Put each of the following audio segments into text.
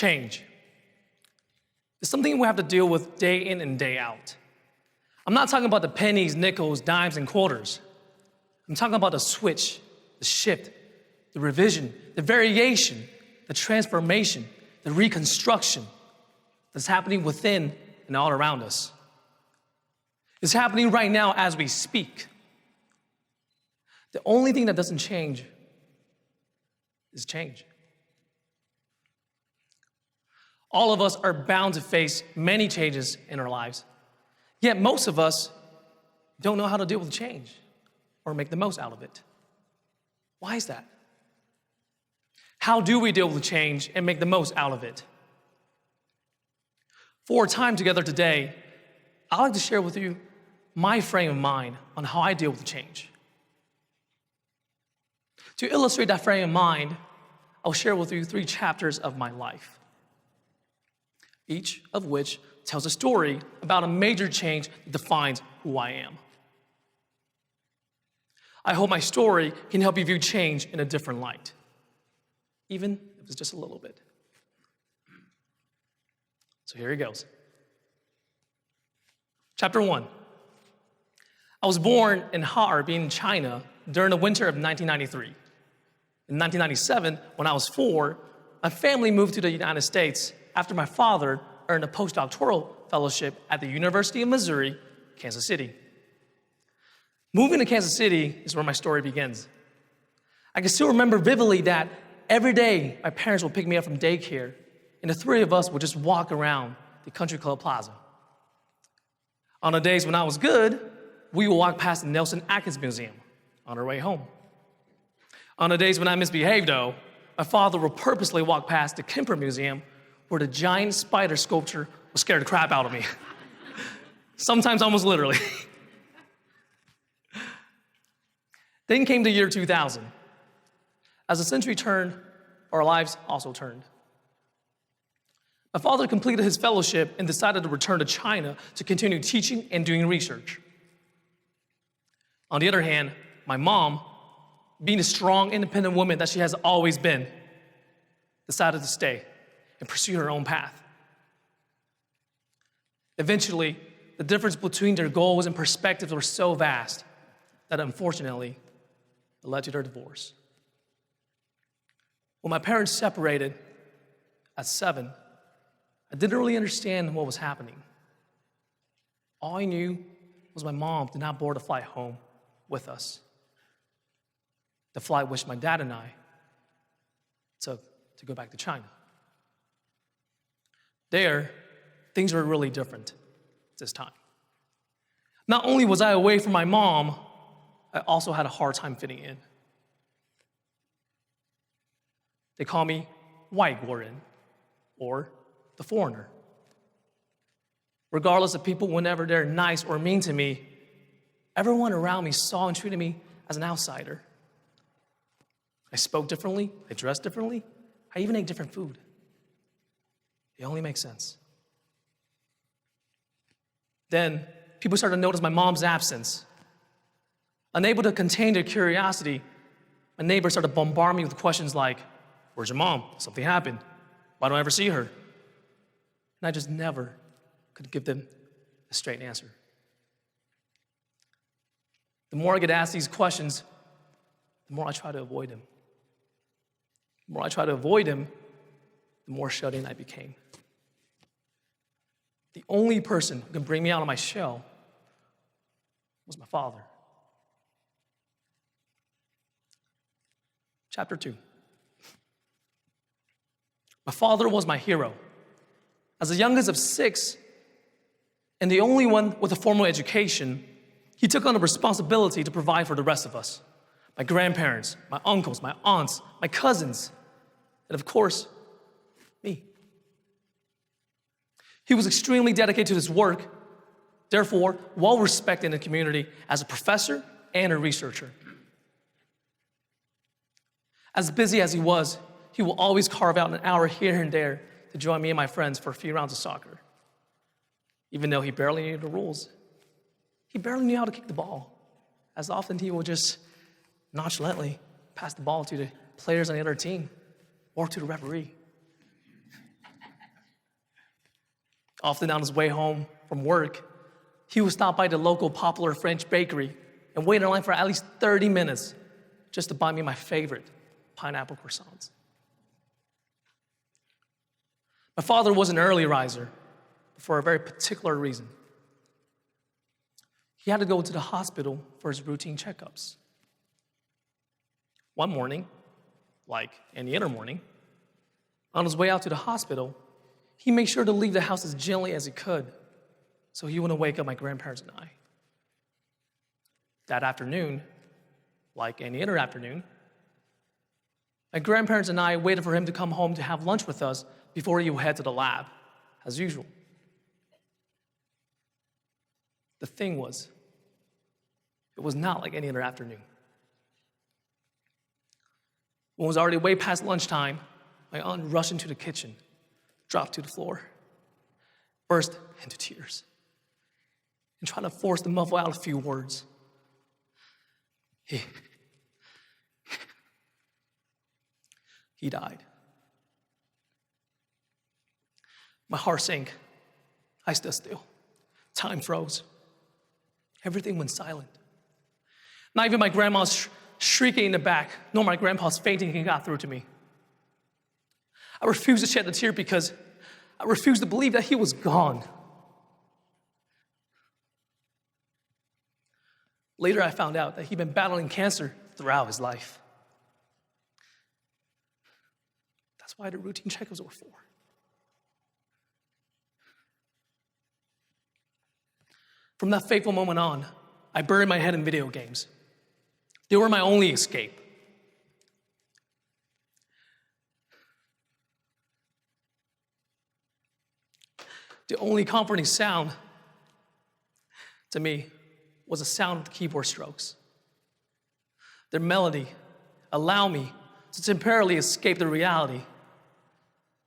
Change. It's something we have to deal with day in and day out. I'm not talking about the pennies, nickels, dimes, and quarters. I'm talking about the switch, the shift, the revision, the variation, the transformation, the reconstruction that's happening within and all around us. It's happening right now as we speak. The only thing that doesn't change is change. All of us are bound to face many changes in our lives, yet most of us don't know how to deal with change or make the most out of it. Why is that? How do we deal with change and make the most out of it? For our time together today, I'd like to share with you my frame of mind on how I deal with change. To illustrate that frame of mind, I'll share with you 3 chapters of my life, each of which tells a story about a major change that defines who I am. I hope my story can help you view change in a different light, even if it's just a little bit. So here it goes. Chapter 1. I was born in Harbin, China, during the winter of 1993. In 1997, when I was 4, my family moved to the United States after my father earned a postdoctoral fellowship at the University of Missouri, Kansas City. Moving to Kansas City is where my story begins. I can still remember vividly that every day my parents would pick me up from daycare, and the 3 of us would just walk around the Country Club Plaza. On the days when I was good, we would walk past the Nelson Atkins Museum on our way home. On the days when I misbehaved, though, my father would purposely walk past the Kemper Museum where the giant spider sculpture would scare the crap out of me. Sometimes almost literally. Then came the year 2000. As the century turned, our lives also turned. My father completed his fellowship and decided to return to China to continue teaching and doing research. On the other hand, my mom, being the strong, independent woman that she has always been, decided to stay and pursue her own path. Eventually, the difference between their goals and perspectives were so vast that unfortunately, it led to their divorce. When my parents separated at 7, I didn't really understand what was happening. All I knew was my mom did not board a flight home with us. The flight which my dad and I took to go back to China. There, things were really different this time. Not only was I away from my mom, I also had a hard time fitting in. They call me White Gordon, or the foreigner. Regardless of people, whenever they're nice or mean to me, everyone around me saw and treated me as an outsider. I spoke differently, I dressed differently, I even ate different food. It only makes sense. Then, people started to notice my mom's absence. Unable to contain their curiosity, my neighbors started bombarding me with questions like, "Where's your mom? Something happened. Why don't I ever see her?" And I just never could give them a straight answer. The more I get asked these questions, the more I try to avoid them. The more I try to avoid them, the more shut in I became. The only person who can bring me out of my shell was my father. Chapter 2. My father was my hero. As the youngest of 6, and the only one with a formal education, he took on the responsibility to provide for the rest of us. My grandparents, my uncles, my aunts, my cousins, and of course, me. He was extremely dedicated to his work, therefore, well respected in the community as a professor and a researcher. As busy as he was, he will always carve out an hour here and there to join me and my friends for a few rounds of soccer. Even though he barely knew the rules, he barely knew how to kick the ball. As often he will just nonchalantly pass the ball to the players on the other team or to the referee. Often on his way home from work, he would stop by the local popular French bakery and wait in line for at least 30 minutes just to buy me my favorite pineapple croissants. My father was an early riser for a very particular reason. He had to go to the hospital for his routine checkups. One morning, like any other morning, on his way out to the hospital, he made sure to leave the house as gently as he could so he wouldn't wake up my grandparents and I. That afternoon, like any other afternoon, my grandparents and I waited for him to come home to have lunch with us before he would head to the lab, as usual. The thing was, it was not like any other afternoon. When it was already way past lunchtime, my aunt rushed into the kitchen, dropped to the floor, burst into tears, and tried to force to muffle out a few words. He died. My heart sank. I stood still. Time froze. Everything went silent. Not even my grandma's shrieking in the back, nor my grandpa's fainting got through to me. I refused to shed a tear because I refused to believe that he was gone. Later, I found out that he'd been battling cancer throughout his life. That's why the routine checkups were for. From that fateful moment on, I buried my head in video games. They were my only escape. The only comforting sound to me was the sound of the keyboard strokes. Their melody allowed me to temporarily escape the reality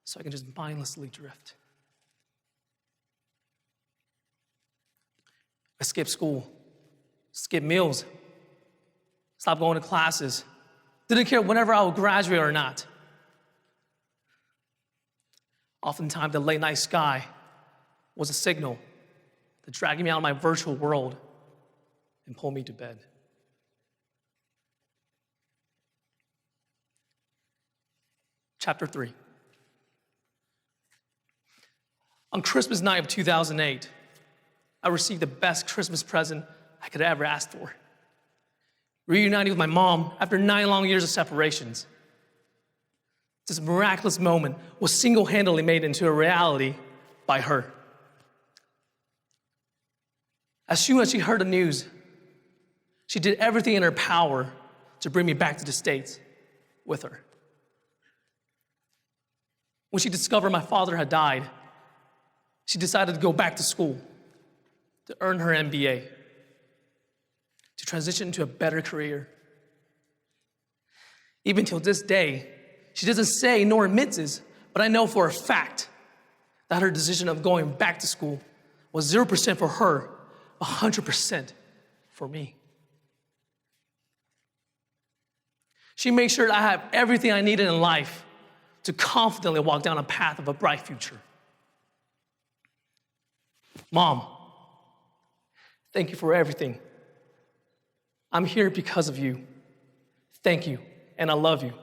so I can just mindlessly drift. I skipped school, skipped meals, stopped going to classes, didn't care whenever I would graduate or not. Oftentimes, the late night sky was a signal to drag me out of my virtual world and pull me to bed. Chapter 3. On Christmas night of 2008, I received the best Christmas present I could ever ask for. Reuniting with my mom after 9 long years of separations. This miraculous moment was single-handedly made into a reality by her. As soon as she heard the news, she did everything in her power to bring me back to the States with her. When she discovered my father had died, she decided to go back to school to earn her MBA, to transition into a better career. Even till this day, she doesn't say nor admits this, but I know for a fact that her decision of going back to school was 0% for her, 100% for me. She made sure that I have everything I needed in life to confidently walk down a path of a bright future. Mom, thank you for everything. I'm here because of you. Thank you, and I love you.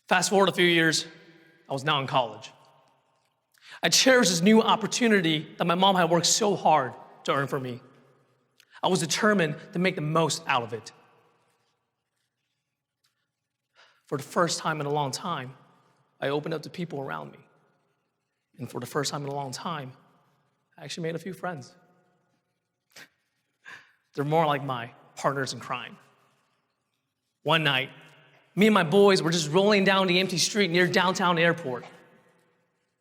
Fast forward a few years, I was now in college. I cherished this new opportunity that my mom had worked so hard to earn for me. I was determined to make the most out of it. For the first time in a long time, I opened up to people around me. And for the first time in a long time, I actually made a few friends. They're more like my partners in crime. One night, me and my boys were just rolling down the empty street near downtown airport,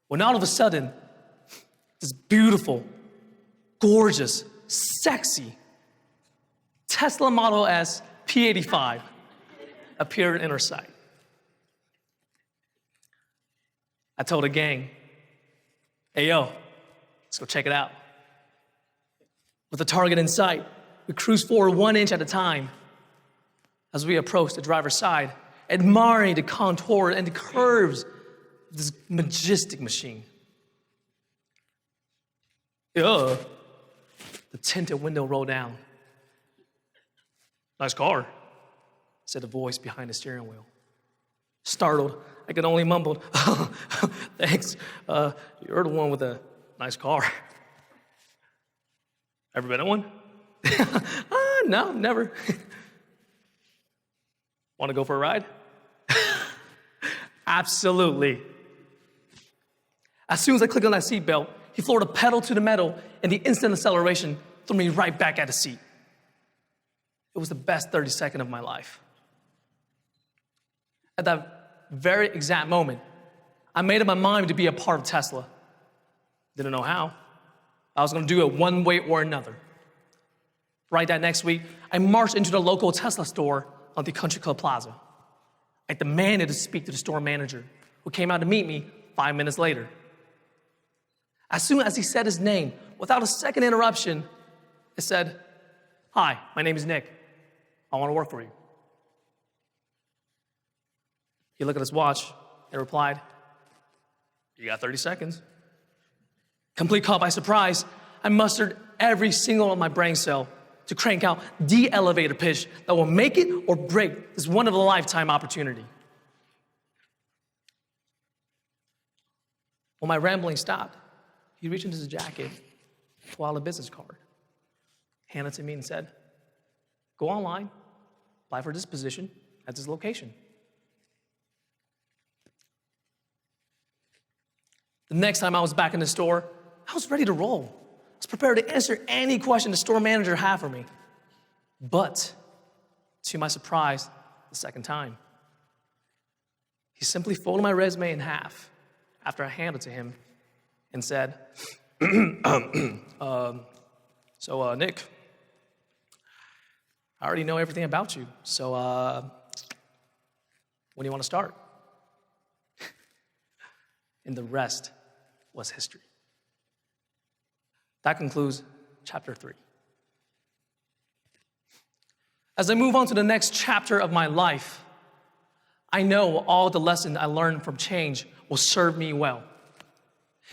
when all of a sudden, this beautiful, gorgeous, sexy Tesla Model S P85 appeared in our sight. I told the gang, hey, yo, let's go check it out. With the target in sight, We cruised forward 1 inch at a time as we approached the driver's side, admiring the contour and the curves of this majestic machine. The tinted window rolled down. "Nice car," said a voice behind the steering wheel. Startled, I could only mumble, "Thanks, you're the one with a nice car." Ever been in one? No, never. Want to go for a ride? Absolutely. As soon as I clicked on that seatbelt, he floored a pedal to the metal, and the instant acceleration threw me right back at the seat. It was the best 30-second of my life. At that very exact moment, I made up my mind to be a part of Tesla. Didn't know how. I was going to do it one way or another. Right that next week, I marched into the local Tesla store on the Country Club Plaza. I demanded to speak to the store manager, who came out to meet me 5 minutes later. As soon as he said his name, without a second interruption, it said, "Hi, my name is Nick. I want to work for you." He looked at his watch and replied, "You got 30 seconds. Complete caught by surprise, I mustered every single of my brain cell to crank out the elevator pitch that will make it or break this one-of-a-lifetime opportunity. When my rambling stopped, he reached into his jacket, pulled out a business card, handed it to me and said, "Go online, apply for this position at this location." The next time I was back in the store, I was ready to roll. I was prepared to answer any question the store manager had for me. But, to my surprise, the second time, he simply folded my resume in half after I handed it to him and said, Nick, I already know everything about you, so when do you want to start?" And the rest was history. That concludes chapter 3. As I move on to the next chapter of my life, I know all the lessons I learned from change will serve me well.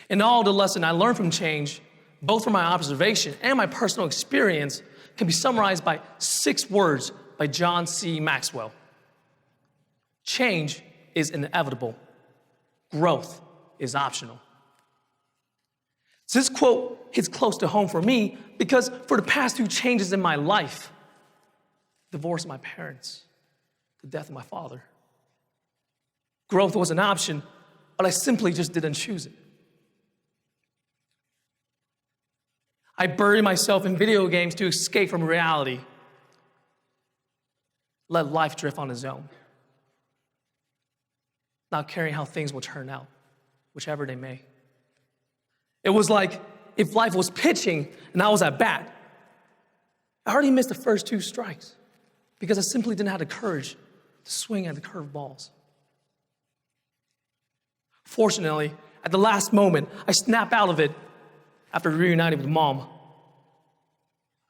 And all the lessons I learned from change, both from my observation and my personal experience, can be summarized by 6 words by John C. Maxwell. Change is inevitable. Growth is optional. This quote hits close to home for me because for the past 2 changes in my life, divorce of my parents, the death of my father, growth was an option, but I simply just didn't choose it. I buried myself in video games to escape from reality, let life drift on its own, not caring how things will turn out, whichever they may. It was like if life was pitching and I was at bat. I already missed the first 2 strikes because I simply didn't have the courage to swing at the curved balls. Fortunately, at the last moment, I snapped out of it after reuniting with Mom.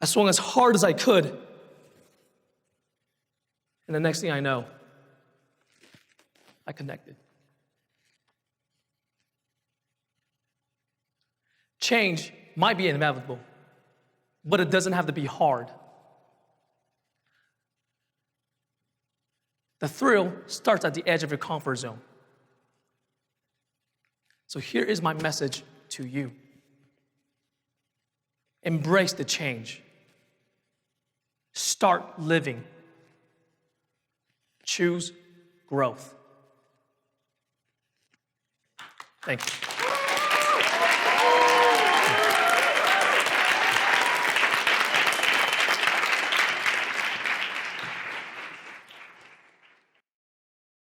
I swung as hard as I could, and the next thing I know, I connected. Change might be inevitable, but it doesn't have to be hard. The thrill starts at the edge of your comfort zone. So here is my message to you. Embrace the change. Start living. Choose growth. Thank you.